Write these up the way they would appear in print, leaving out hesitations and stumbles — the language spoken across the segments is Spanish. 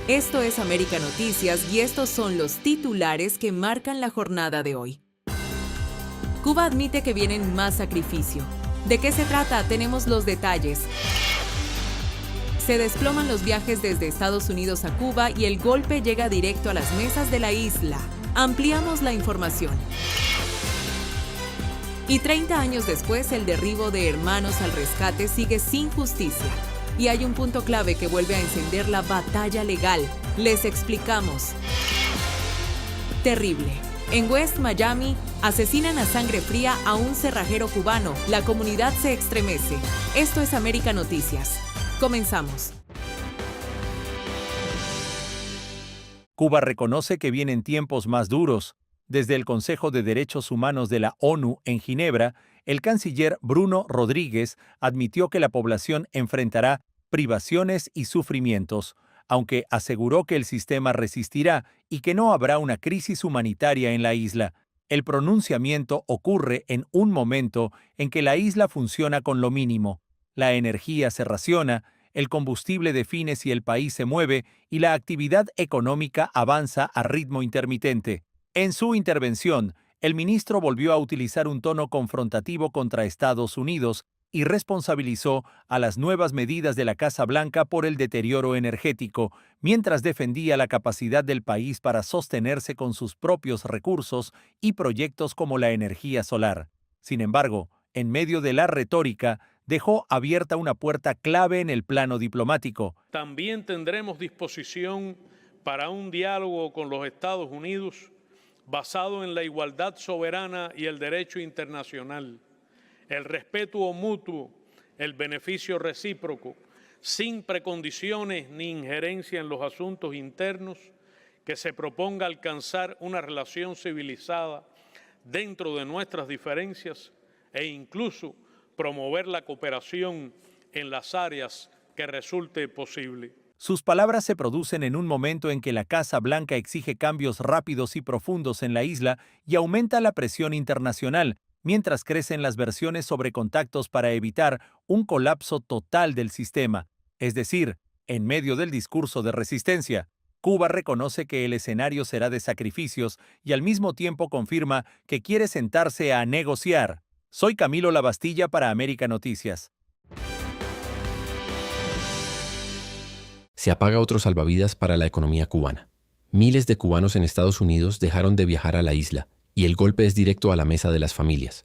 Esto es América Noticias y estos son los titulares que marcan la jornada de hoy. Cuba admite que vienen más sacrificio. ¿De qué se trata? Tenemos los detalles. Se desploman los viajes desde Estados Unidos a Cuba y el golpe llega directo a las mesas de la isla. Ampliamos la información. Y 30 años después, el derribo de Hermanos al Rescate sigue sin justicia. Y hay un punto clave que vuelve a encender la batalla legal. Les explicamos. Terrible. En West Miami, asesinan a sangre fría a un cerrajero cubano. La comunidad se estremece. Esto es América Noticias. Comenzamos. Cuba reconoce que vienen tiempos más duros. Desde el Consejo de Derechos Humanos de la ONU en Ginebra, el canciller Bruno Rodríguez admitió que la población enfrentará privaciones y sufrimientos, aunque aseguró que el sistema resistirá y que no habrá una crisis humanitaria en la isla. El pronunciamiento ocurre en un momento en que la isla funciona con lo mínimo. La energía se raciona, el combustible define si el país se mueve y la actividad económica avanza a ritmo intermitente. En su intervención, el ministro volvió a utilizar un tono confrontativo contra Estados Unidos y responsabilizó a las nuevas medidas de la Casa Blanca por el deterioro energético, mientras defendía la capacidad del país para sostenerse con sus propios recursos y proyectos como la energía solar. Sin embargo, en medio de la retórica, dejó abierta una puerta clave en el plano diplomático. También tendremos disposición para un diálogo con los Estados Unidos basado en la igualdad soberana y el derecho internacional, el respeto mutuo, el beneficio recíproco, sin precondiciones ni injerencia en los asuntos internos, que se proponga alcanzar una relación civilizada dentro de nuestras diferencias e incluso promover la cooperación en las áreas que resulte posible. Sus palabras se producen en un momento en que la Casa Blanca exige cambios rápidos y profundos en la isla y aumenta la presión internacional, mientras crecen las versiones sobre contactos para evitar un colapso total del sistema. Es decir, en medio del discurso de resistencia, Cuba reconoce que el escenario será de sacrificios y al mismo tiempo confirma que quiere sentarse a negociar. Soy Camilo Lavastilla para América Noticias. Se apaga otro salvavidas para la economía cubana. Miles de cubanos en Estados Unidos dejaron de viajar a la isla, y el golpe es directo a la mesa de las familias.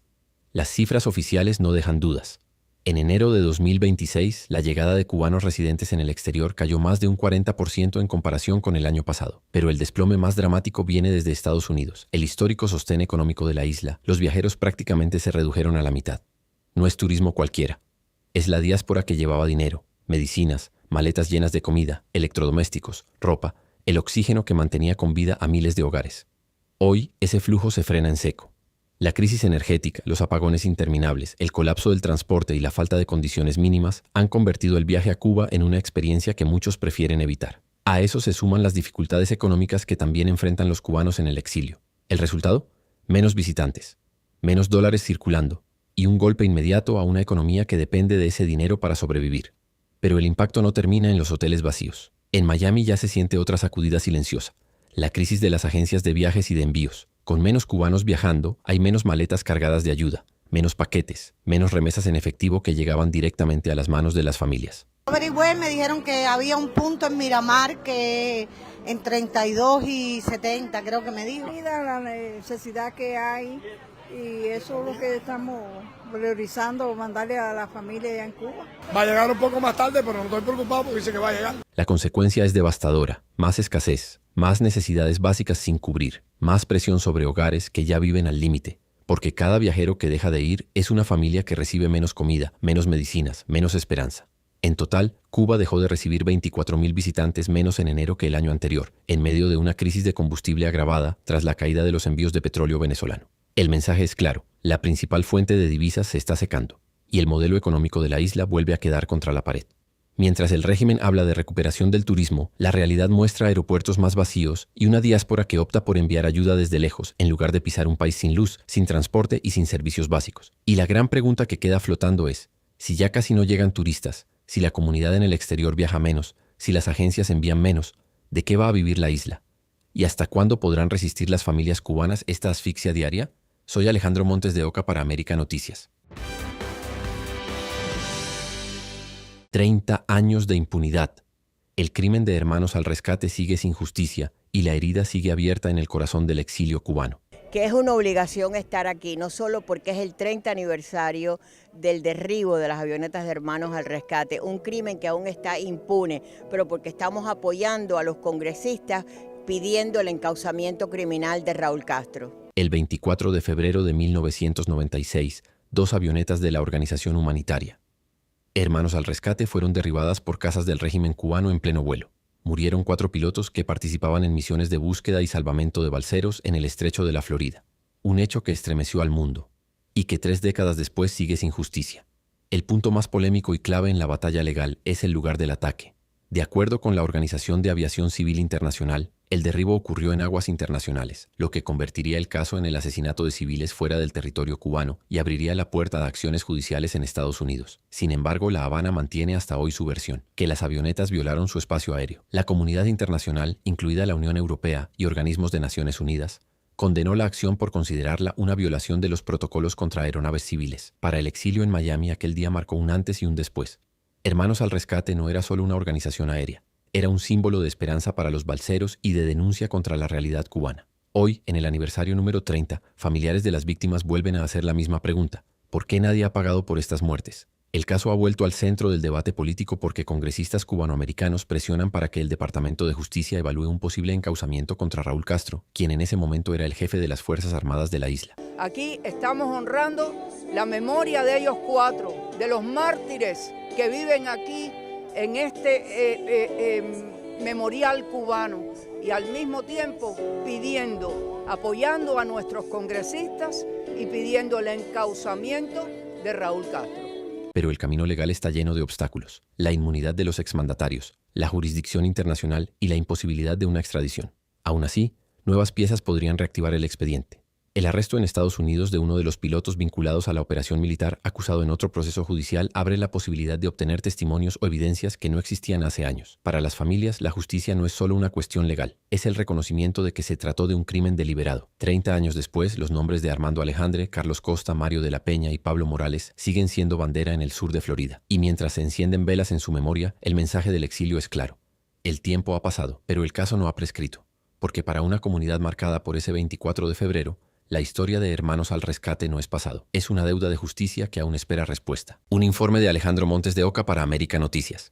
Las cifras oficiales no dejan dudas. En enero de 2026, la llegada de cubanos residentes en el exterior cayó más de un 40% en comparación con el año pasado. Pero el desplome más dramático viene desde Estados Unidos. El histórico sostén económico de la isla, los viajeros prácticamente se redujeron a la mitad. No es turismo cualquiera. Es la diáspora que llevaba dinero, medicinas, maletas llenas de comida, electrodomésticos, ropa, el oxígeno que mantenía con vida a miles de hogares. Hoy, ese flujo se frena en seco. La crisis energética, los apagones interminables, el colapso del transporte y la falta de condiciones mínimas han convertido el viaje a Cuba en una experiencia que muchos prefieren evitar. A eso se suman las dificultades económicas que también enfrentan los cubanos en el exilio. ¿El resultado? Menos visitantes, menos dólares circulando y un golpe inmediato a una economía que depende de ese dinero para sobrevivir. Pero el impacto no termina en los hoteles vacíos. En Miami ya se siente otra sacudida silenciosa, la crisis de las agencias de viajes y de envíos. Con menos cubanos viajando, hay menos maletas cargadas de ayuda, menos paquetes, menos remesas en efectivo que llegaban directamente a las manos de las familias. Averigüé, me dijeron que había un punto en Miramar que en 32 y 70, creo que me dijo. La necesidad que hay y eso es lo que estamos priorizando, mandarle a la familia allá en Cuba. Va a llegar un poco más tarde, pero no estoy preocupado porque dice que va a llegar. La consecuencia es devastadora, más escasez, más necesidades básicas sin cubrir, más presión sobre hogares que ya viven al límite, porque cada viajero que deja de ir es una familia que recibe menos comida, menos medicinas, menos esperanza. En total, Cuba dejó de recibir 24,000 visitantes menos en enero que el año anterior, en medio de una crisis de combustible agravada tras la caída de los envíos de petróleo venezolano. El mensaje es claro, la principal fuente de divisas se está secando, y el modelo económico de la isla vuelve a quedar contra la pared. Mientras el régimen habla de recuperación del turismo, la realidad muestra aeropuertos más vacíos y una diáspora que opta por enviar ayuda desde lejos, en lugar de pisar un país sin luz, sin transporte y sin servicios básicos. Y la gran pregunta que queda flotando es, si ya casi no llegan turistas, si la comunidad en el exterior viaja menos, si las agencias envían menos, ¿De qué va a vivir la isla? ¿Y hasta cuándo podrán resistir las familias cubanas esta asfixia diaria? Soy Alejandro Montes de Oca para América Noticias. 30 años de impunidad. El crimen de Hermanos al Rescate sigue sin justicia y la herida sigue abierta en el corazón del exilio cubano. Que es una obligación estar aquí, no solo porque es el 30 aniversario del derribo de las avionetas de Hermanos al Rescate, un crimen que aún está impune, pero porque estamos apoyando a los congresistas pidiendo el encauzamiento criminal de Raúl Castro. El 24 de febrero de 1996, 2 avionetas de la organización humanitaria Hermanos al Rescate fueron derribadas por cazas del régimen cubano en pleno vuelo. Murieron 4 pilotos que participaban en misiones de búsqueda y salvamento de balseros en el estrecho de la Florida. Un hecho que estremeció al mundo y que 3 décadas después sigue sin justicia. El punto más polémico y clave en la batalla legal es el lugar del ataque. De acuerdo con la Organización de Aviación Civil Internacional, el derribo ocurrió en aguas internacionales, lo que convertiría el caso en el asesinato de civiles fuera del territorio cubano y abriría la puerta a acciones judiciales en Estados Unidos. Sin embargo, La Habana mantiene hasta hoy su versión, que las avionetas violaron su espacio aéreo. La comunidad internacional, incluida la Unión Europea y organismos de Naciones Unidas, condenó la acción por considerarla una violación de los protocolos contra aeronaves civiles. Para el exilio en Miami, aquel día marcó un antes y un después. Hermanos al Rescate no era solo una organización aérea. Era un símbolo de esperanza para los balseros y de denuncia contra la realidad cubana. Hoy, en el aniversario número 30, familiares de las víctimas vuelven a hacer la misma pregunta. ¿Por qué nadie ha pagado por estas muertes? El caso ha vuelto al centro del debate político porque congresistas cubanoamericanos presionan para que el Departamento de Justicia evalúe un posible encauzamiento contra Raúl Castro, quien en ese momento era el jefe de las Fuerzas Armadas de la isla. Aquí estamos honrando la memoria de ellos 4, de los mártires que viven aquí en este memorial cubano y al mismo tiempo apoyando a nuestros congresistas y pidiendo el encauzamiento de Raúl Castro. Pero el camino legal está lleno de obstáculos: la inmunidad de los exmandatarios, la jurisdicción internacional y la imposibilidad de una extradición. Aún así, nuevas piezas podrían reactivar el expediente. El arresto en Estados Unidos de uno de los pilotos vinculados a la operación militar acusado en otro proceso judicial abre la posibilidad de obtener testimonios o evidencias que no existían hace años. Para las familias, la justicia no es solo una cuestión legal, es el reconocimiento de que se trató de un crimen deliberado. 30 años después, los nombres de Armando Alejandre, Carlos Costa, Mario de la Peña y Pablo Morales siguen siendo bandera en el sur de Florida. Y mientras se encienden velas en su memoria, el mensaje del exilio es claro. El tiempo ha pasado, pero el caso no ha prescrito, porque para una comunidad marcada por ese 24 de febrero, la historia de Hermanos al Rescate no es pasado. Es una deuda de justicia que aún espera respuesta. Un informe de Alejandro Montes de Oca para América Noticias.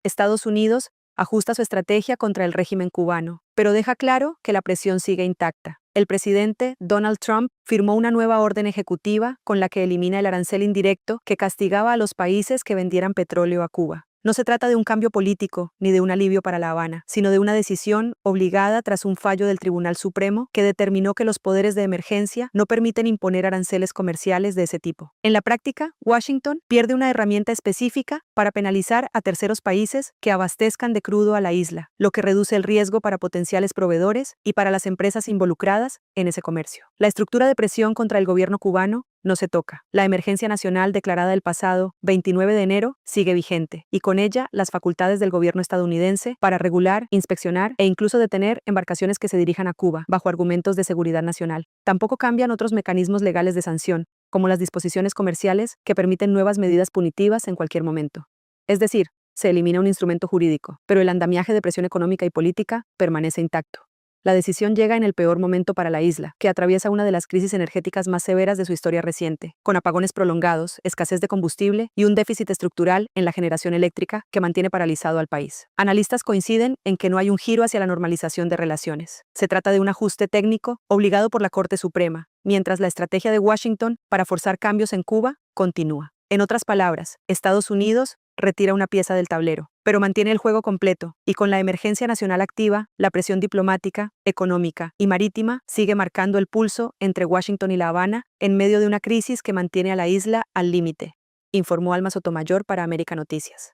Estados Unidos ajusta su estrategia contra el régimen cubano, pero deja claro que la presión sigue intacta. El presidente Donald Trump firmó una nueva orden ejecutiva con la que elimina el arancel indirecto que castigaba a los países que vendieran petróleo a Cuba. No se trata de un cambio político ni de un alivio para La Habana, sino de una decisión obligada tras un fallo del Tribunal Supremo que determinó que los poderes de emergencia no permiten imponer aranceles comerciales de ese tipo. En la práctica, Washington pierde una herramienta específica para penalizar a terceros países que abastezcan de crudo a la isla, lo que reduce el riesgo para potenciales proveedores y para las empresas involucradas en ese comercio. La estructura de presión contra el gobierno cubano no se toca. La emergencia nacional declarada el pasado 29 de enero sigue vigente, y con ella las facultades del gobierno estadounidense para regular, inspeccionar e incluso detener embarcaciones que se dirijan a Cuba, bajo argumentos de seguridad nacional. Tampoco cambian otros mecanismos legales de sanción, como las disposiciones comerciales que permiten nuevas medidas punitivas en cualquier momento. Es decir, se elimina un instrumento jurídico, pero el andamiaje de presión económica y política permanece intacto. La decisión llega en el peor momento para la isla, que atraviesa una de las crisis energéticas más severas de su historia reciente, con apagones prolongados, escasez de combustible y un déficit estructural en la generación eléctrica que mantiene paralizado al país. Analistas coinciden en que no hay un giro hacia la normalización de relaciones. Se trata de un ajuste técnico obligado por la Corte Suprema, mientras la estrategia de Washington para forzar cambios en Cuba continúa. En otras palabras, Estados Unidos retira una pieza del tablero, pero mantiene el juego completo, y con la emergencia nacional activa, la presión diplomática, económica y marítima sigue marcando el pulso entre Washington y La Habana en medio de una crisis que mantiene a la isla al límite, informó Alma Sotomayor para América Noticias.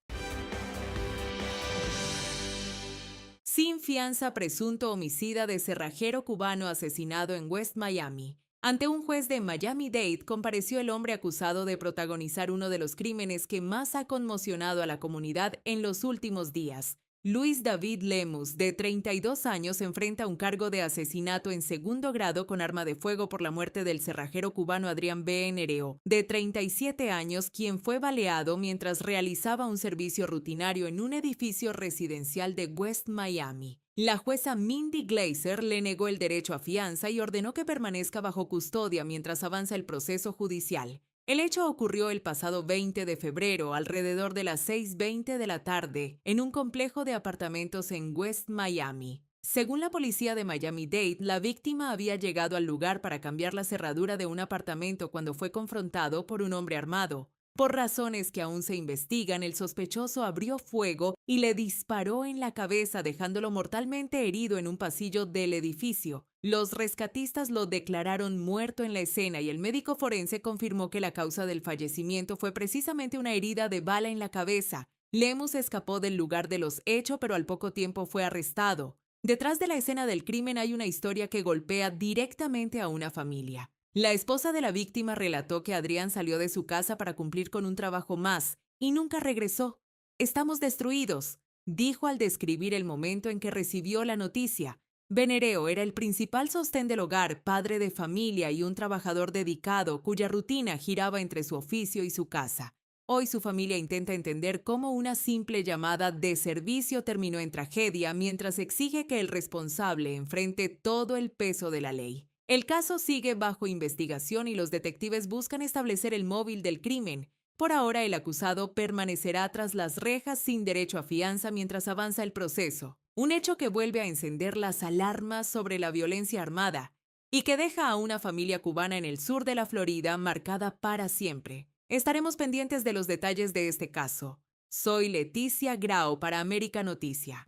Sin fianza, presunto homicida de cerrajero cubano asesinado en West Miami. Ante un juez de Miami-Dade compareció el hombre acusado de protagonizar uno de los crímenes que más ha conmocionado a la comunidad en los últimos días. Luis David Lemus, de 32 años, enfrenta un cargo de asesinato en segundo grado con arma de fuego por la muerte del cerrajero cubano Adrián Benereo, de 37 años, quien fue baleado mientras realizaba un servicio rutinario en un edificio residencial de West Miami. La jueza Mindy Glazer le negó el derecho a fianza y ordenó que permanezca bajo custodia mientras avanza el proceso judicial. El hecho ocurrió el pasado 20 de febrero, alrededor de las 6:20 de la tarde, en un complejo de apartamentos en West Miami. Según la policía de Miami-Dade, la víctima había llegado al lugar para cambiar la cerradura de un apartamento cuando fue confrontado por un hombre armado. Por razones que aún se investigan, el sospechoso abrió fuego y le disparó en la cabeza, dejándolo mortalmente herido en un pasillo del edificio. Los rescatistas lo declararon muerto en la escena y el médico forense confirmó que la causa del fallecimiento fue precisamente una herida de bala en la cabeza. Lemus escapó del lugar de los hechos, pero al poco tiempo fue arrestado. Detrás de la escena del crimen hay una historia que golpea directamente a una familia. La esposa de la víctima relató que Adrián salió de su casa para cumplir con un trabajo más y nunca regresó. «Estamos destruidos», dijo al describir el momento en que recibió la noticia. Benereo era el principal sostén del hogar, padre de familia y un trabajador dedicado cuya rutina giraba entre su oficio y su casa. Hoy su familia intenta entender cómo una simple llamada de servicio terminó en tragedia mientras exige que el responsable enfrente todo el peso de la ley. El caso sigue bajo investigación y los detectives buscan establecer el móvil del crimen. Por ahora, el acusado permanecerá tras las rejas sin derecho a fianza mientras avanza el proceso. Un hecho que vuelve a encender las alarmas sobre la violencia armada y que deja a una familia cubana en el sur de la Florida marcada para siempre. Estaremos pendientes de los detalles de este caso. Soy Leticia Grau para América Noticia.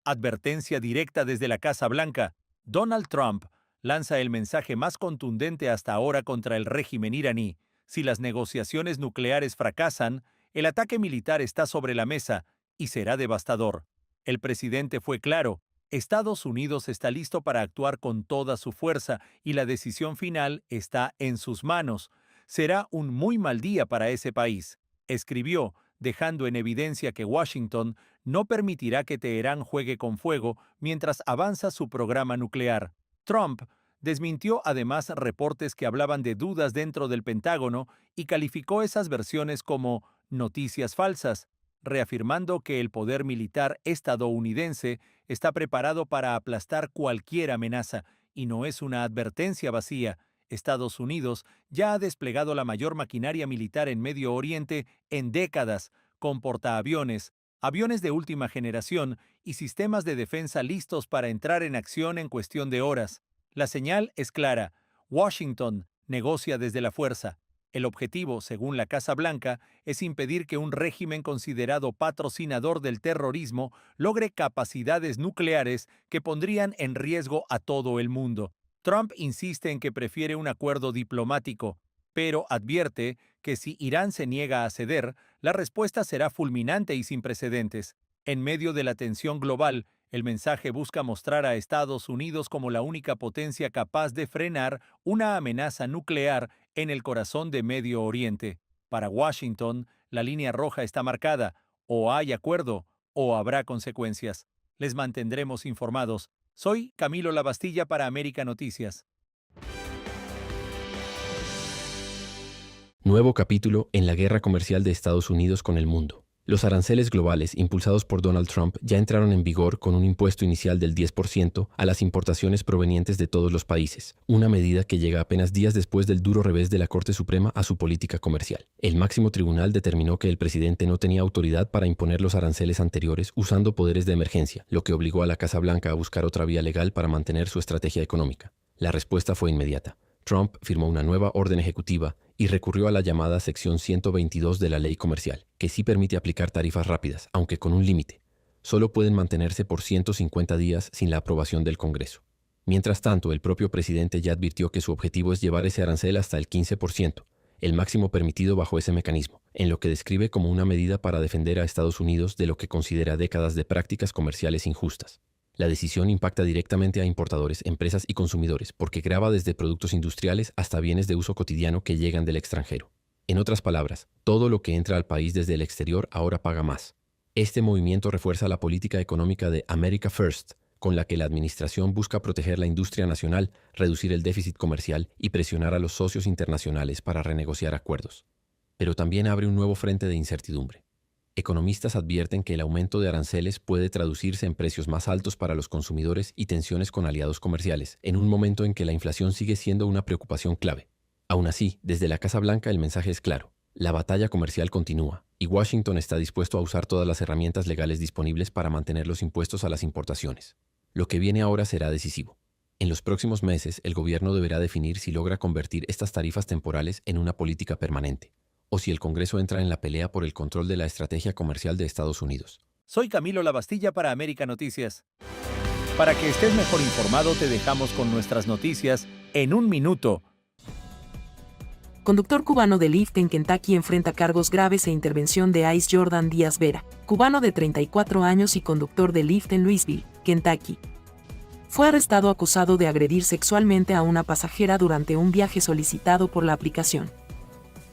Advertencia directa desde la Casa Blanca. Donald Trump lanza el mensaje más contundente hasta ahora contra el régimen iraní. Si las negociaciones nucleares fracasan, el ataque militar está sobre la mesa y será devastador. El presidente fue claro: Estados Unidos está listo para actuar con toda su fuerza y la decisión final está en sus manos. Será un muy mal día para ese país, escribió, dejando en evidencia que Washington no permitirá que Teherán juegue con fuego mientras avanza su programa nuclear. Trump desmintió además reportes que hablaban de dudas dentro del Pentágono y calificó esas versiones como noticias falsas, reafirmando que el poder militar estadounidense está preparado para aplastar cualquier amenaza y no es una advertencia vacía. Estados Unidos ya ha desplegado la mayor maquinaria militar en Medio Oriente en décadas, con portaaviones, aviones de última generación y sistemas de defensa listos para entrar en acción en cuestión de horas. La señal es clara: Washington negocia desde la fuerza. El objetivo, según la Casa Blanca, es impedir que un régimen considerado patrocinador del terrorismo logre capacidades nucleares que pondrían en riesgo a todo el mundo. Trump insiste en que prefiere un acuerdo diplomático, pero advierte que si Irán se niega a ceder, la respuesta será fulminante y sin precedentes. En medio de la tensión global, el mensaje busca mostrar a Estados Unidos como la única potencia capaz de frenar una amenaza nuclear en el corazón de Medio Oriente. Para Washington, la línea roja está marcada: o hay acuerdo o habrá consecuencias. Les mantendremos informados. Soy Camilo Lavastilla para América Noticias. Nuevo capítulo en la guerra comercial de Estados Unidos con el mundo. Los aranceles globales impulsados por Donald Trump ya entraron en vigor con un impuesto inicial del 10% a las importaciones provenientes de todos los países, una medida que llega apenas días después del duro revés de la Corte Suprema a su política comercial. El máximo tribunal determinó que el presidente no tenía autoridad para imponer los aranceles anteriores usando poderes de emergencia, lo que obligó a la Casa Blanca a buscar otra vía legal para mantener su estrategia económica. La respuesta fue inmediata. Trump firmó una nueva orden ejecutiva y recurrió a la llamada sección 122 de la ley comercial, que sí permite aplicar tarifas rápidas, aunque con un límite. Solo pueden mantenerse por 150 días sin la aprobación del Congreso. Mientras tanto, el propio presidente ya advirtió que su objetivo es llevar ese arancel hasta el 15%, el máximo permitido bajo ese mecanismo, en lo que describe como una medida para defender a Estados Unidos de lo que considera décadas de prácticas comerciales injustas. La decisión impacta directamente a importadores, empresas y consumidores porque grava desde productos industriales hasta bienes de uso cotidiano que llegan del extranjero. En otras palabras, todo lo que entra al país desde el exterior ahora paga más. Este movimiento refuerza la política económica de America First, con la que la administración busca proteger la industria nacional, reducir el déficit comercial y presionar a los socios internacionales para renegociar acuerdos. Pero también abre un nuevo frente de incertidumbre. Economistas advierten que el aumento de aranceles puede traducirse en precios más altos para los consumidores y tensiones con aliados comerciales, en un momento en que la inflación sigue siendo una preocupación clave. Aún así, desde la Casa Blanca el mensaje es claro. La batalla comercial continúa, y Washington está dispuesto a usar todas las herramientas legales disponibles para mantener los impuestos a las importaciones. Lo que viene ahora será decisivo. En los próximos meses, el gobierno deberá definir si logra convertir estas tarifas temporales en una política permanente, o si el Congreso entra en la pelea por el control de la estrategia comercial de Estados Unidos. Soy Camilo Labastilla para América Noticias. Para que estés mejor informado, te dejamos con nuestras noticias en un minuto. Conductor cubano de Lyft en Kentucky enfrenta cargos graves e intervención de ICE. Jordan Díaz Vera, cubano de 34 años y conductor de Lyft en Louisville, Kentucky, fue arrestado acusado de agredir sexualmente a una pasajera durante un viaje solicitado por la aplicación.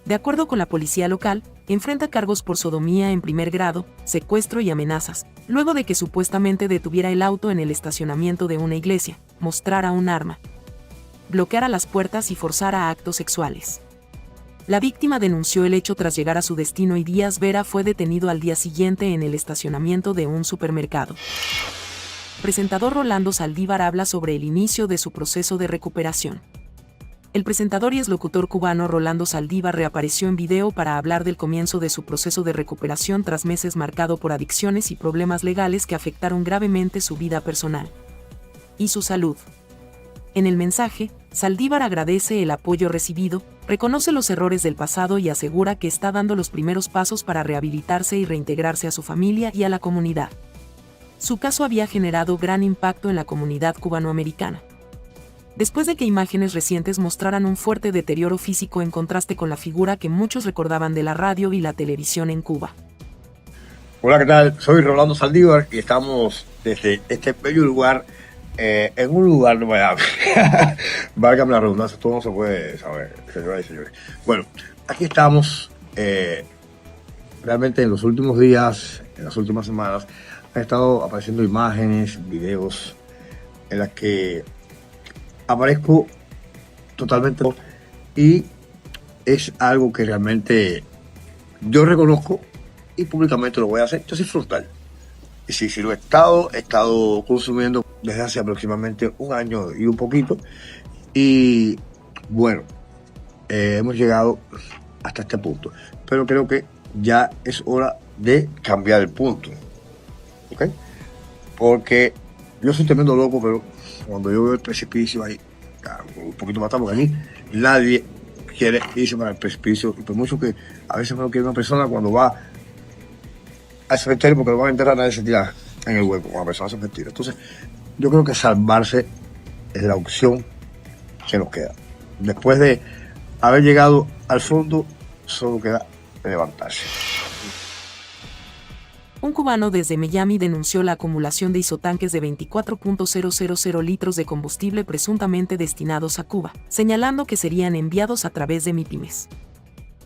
De acuerdo con la policía local, enfrenta cargos por sodomía en primer grado, secuestro y amenazas, luego de que supuestamente detuviera el auto en el estacionamiento de una iglesia, mostrara un arma, bloqueara las puertas y forzara actos sexuales. La víctima denunció el hecho tras llegar a su destino y Díaz Vera fue detenido al día siguiente en el estacionamiento de un supermercado. Presentador Rolando Saldívar habla sobre el inicio de su proceso de recuperación. El presentador y exlocutor cubano Rolando Saldívar reapareció en video para hablar del comienzo de su proceso de recuperación tras meses marcado por adicciones y problemas legales que afectaron gravemente su vida personal y su salud. En el mensaje, Saldívar agradece el apoyo recibido, reconoce los errores del pasado y asegura que está dando los primeros pasos para rehabilitarse y reintegrarse a su familia y a la comunidad. Su caso había generado gran impacto en la comunidad cubanoamericana. Después de que imágenes recientes mostraran un fuerte deterioro físico en contraste con la figura que muchos recordaban de la radio y la televisión en Cuba. Hola, ¿qué tal? Soy Rolando Saldívar y estamos desde este bello lugar, en un lugar de Miami. Válgame la redundancia, todo no se puede saber, señoras y señores. Bueno, aquí estamos, realmente en los últimos días, en las últimas semanas, han estado apareciendo imágenes, videos, en las que aparezco totalmente y es algo que realmente yo reconozco y públicamente lo voy a hacer. Yo soy frontal. Y sí, lo he estado consumiendo desde hace aproximadamente un año y un poquito. Y bueno, hemos llegado hasta este punto. Pero creo que ya es hora de cambiar el punto. ¿Ok? Porque yo soy tremendo loco, pero cuando yo veo el precipicio ahí, un poquito más tarde, porque aquí nadie quiere irse para el precipicio. Y por mucho que a veces uno quiere una persona cuando va al cementerio porque lo van a enterrar, nadie se tira en el hueco cuando la persona se retira. Entonces, yo creo que salvarse es la opción que nos queda. Después de haber llegado al fondo, solo queda levantarse. Un cubano desde Miami denunció la acumulación de isotanques de 24.000 litros de combustible presuntamente destinados a Cuba, señalando que serían enviados a través de MIPYMES.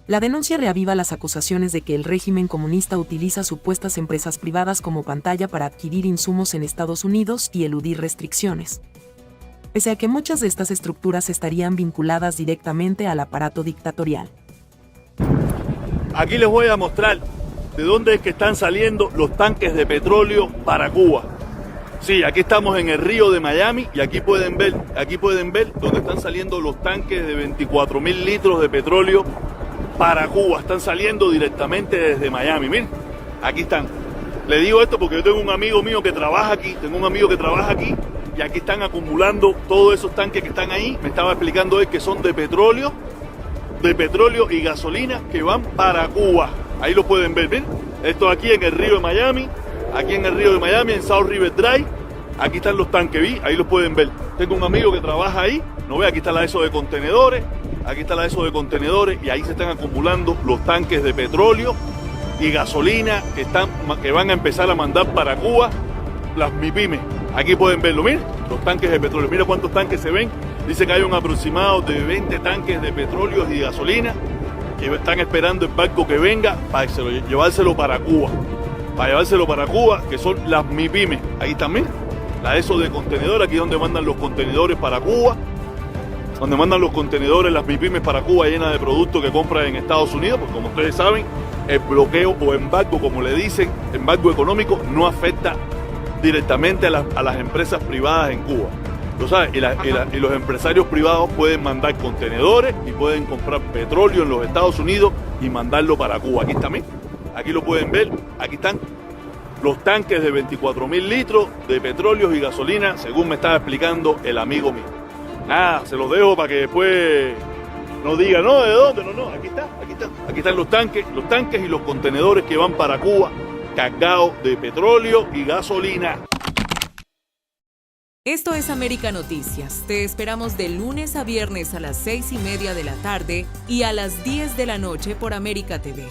La denuncia reaviva las acusaciones de que el régimen comunista utiliza supuestas empresas privadas como pantalla para adquirir insumos en Estados Unidos y eludir restricciones. Pese a que muchas de estas estructuras estarían vinculadas directamente al aparato dictatorial. Aquí les voy a mostrar de dónde es que están saliendo los tanques de petróleo para Cuba. Sí, aquí estamos en el río de Miami y aquí pueden ver dónde están saliendo los tanques de 24.000 litros de petróleo para Cuba. Están saliendo directamente desde Miami. Miren, aquí están. Le digo esto porque yo tengo un amigo mío que trabaja aquí, y aquí están acumulando todos esos tanques que están ahí. Me estaba explicando él que son de petróleo y gasolina que van para Cuba. Ahí lo pueden ver, ¿ven? Esto aquí en el río de Miami, en South River Drive. Aquí están los tanques, ¿vi? Ahí los pueden ver. Tengo un amigo que trabaja ahí. No ve, aquí está la ESO de contenedores. Y ahí se están acumulando los tanques de petróleo y gasolina que van a empezar a mandar para Cuba las MIPYMES. Aquí pueden verlo, miren, los tanques de petróleo. Mira cuántos tanques se ven. Dice que hay un aproximado de 20 tanques de petróleo y gasolina que están esperando el barco que venga para llevárselo para Cuba. Para llevárselo para Cuba, que son las MIPYMES. Ahí también, la ESO de contenedores, aquí es donde mandan los contenedores para Cuba. Donde mandan los contenedores, las MIPYMES para Cuba llenas de productos que compran en Estados Unidos, porque como ustedes saben, el bloqueo o embargo, como le dicen, embargo económico, no afecta directamente a las empresas privadas en Cuba. ¿Lo sabes? Y los empresarios privados pueden mandar contenedores y pueden comprar petróleo en los Estados Unidos y mandarlo para Cuba. Aquí también, aquí lo pueden ver, aquí están los tanques de 24.000 litros de petróleo y gasolina, según me estaba explicando el amigo mío. Nada, se los dejo para que después no digan, no, ¿de dónde? No, aquí están los tanques y los contenedores que van para Cuba, cargados de petróleo y gasolina. Esto es América Noticias. Te esperamos de lunes a viernes a las 6:30 de la tarde y a las 10 de la noche por América TV.